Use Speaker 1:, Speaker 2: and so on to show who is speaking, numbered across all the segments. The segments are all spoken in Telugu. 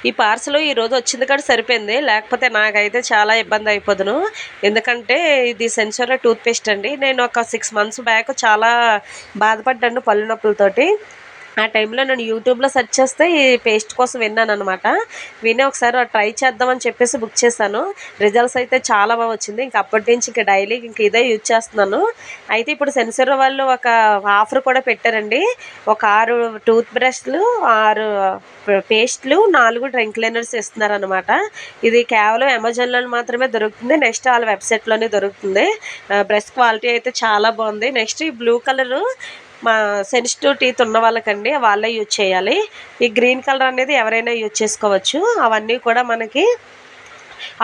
Speaker 1: ఈ పార్సల్ ఈరోజు వచ్చింది కూడా సరిపోయింది, లేకపోతే నాకైతే చాలా ఇబ్బంది అయిపోదును. ఎందుకంటే ఇది సెన్సోరా టూత్పేస్ట్ అండి. నేను ఒక 6 మంత్స్ బ్యాక్ చాలా బాధపడ్డాను పళ్ళు నొప్పులతోటి. ఆ టైంలో నేను యూట్యూబ్లో సెర్చ్ చేస్తే ఈ పేస్ట్ కోసం విన్నానమాట. విని ఒకసారి ట్రై చేద్దామని చెప్పేసి బుక్ చేశాను. రిజల్ట్స్ అయితే చాలా బాగా వచ్చింది. ఇంక అప్పటి నుంచి ఇంక డైలీ ఇంక ఇదే యూజ్ చేస్తున్నాను. అయితే ఇప్పుడు సెన్సర్ వాళ్ళు ఒక ఆఫర్ కూడా పెట్టారండి. ఒక 6 టూత్ బ్రష్లు, 6 పేస్ట్లు, 4 డ్రై క్లీనర్స్ ఇస్తున్నారనమాట. ఇది కేవలం అమెజాన్లో మాత్రమే దొరుకుతుంది. నెక్స్ట్ వాళ్ళ వెబ్సైట్లోనే దొరుకుతుంది. బ్రష్ క్వాలిటీ అయితే చాలా బాగుంది. నెక్స్ట్ ఈ బ్లూ కలరు మా సెన్సిటివ్ టీత్ ఉన్న వాళ్ళకండి, వాళ్ళే యూజ్ చేయాలి. ఈ గ్రీన్ కలర్ అనేది ఎవరైనా యూజ్ చేసుకోవచ్చు. అవన్నీ కూడా మనకి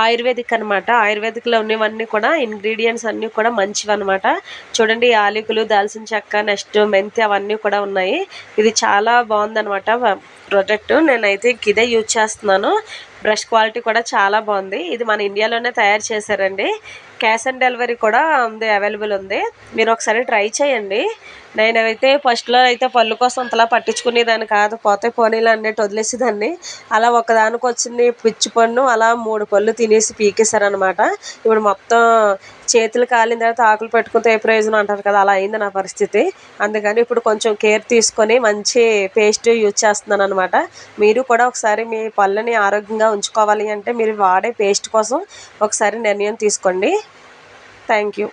Speaker 1: ఆయుర్వేదిక్ అనమాట. ఆయుర్వేదిక్లో ఉన్నవన్నీ కూడా ఇంగ్రీడియంట్స్ అన్నీ కూడా మంచివన్నమాట. చూడండి, యాలకులు, దాల్చిన చెక్క, నెక్స్ట్ మెంతి అవన్నీ కూడా ఉన్నాయి. ఇది చాలా బాగుందనమాట ప్రోడక్ట్. నేనైతే ఇదే యూజ్ చేస్తున్నాను. బ్రష్ క్వాలిటీ కూడా చాలా బాగుంది. ఇది మన ఇండియాలోనే తయారు చేశారండి. క్యాష్ ఆన్ డెలివరీ కూడా ఉంది, అవైలబుల్ ఉంది. మీరు ఒకసారి ట్రై చేయండి. నేనైతే ఫస్ట్లో అయితే పళ్ళు కోసం అంతలా పట్టించుకునేదాన్ని కాదు. పోతే పోనీలు అన్నట్టు వదిలేసేదాన్ని. అలా ఒకదానికి వచ్చింది పిచ్చి పన్ను, అలా 3 పళ్ళు తినేసి పీకేశారనమాట. ఇప్పుడు మొత్తం చేతులు కాలిన తర్వాత ఆకులు పెట్టుకుంటే ఏ ప్రయోజనం అంటారు కదా, అలా అయింది నా పరిస్థితి. అందుకని ఇప్పుడు కొంచెం కేర్ తీసుకొని మంచి పేస్ట్ యూజ్ చేస్తున్నాను అనమాట. మీరు కూడా ఒకసారి మీ పళ్ళని ఆరోగ్యంగా ఉంచుకోవాలి అంటే మీరు వాడే పేస్ట్ కోసం ఒకసారి నిర్ణయం తీసుకోండి. Thank you.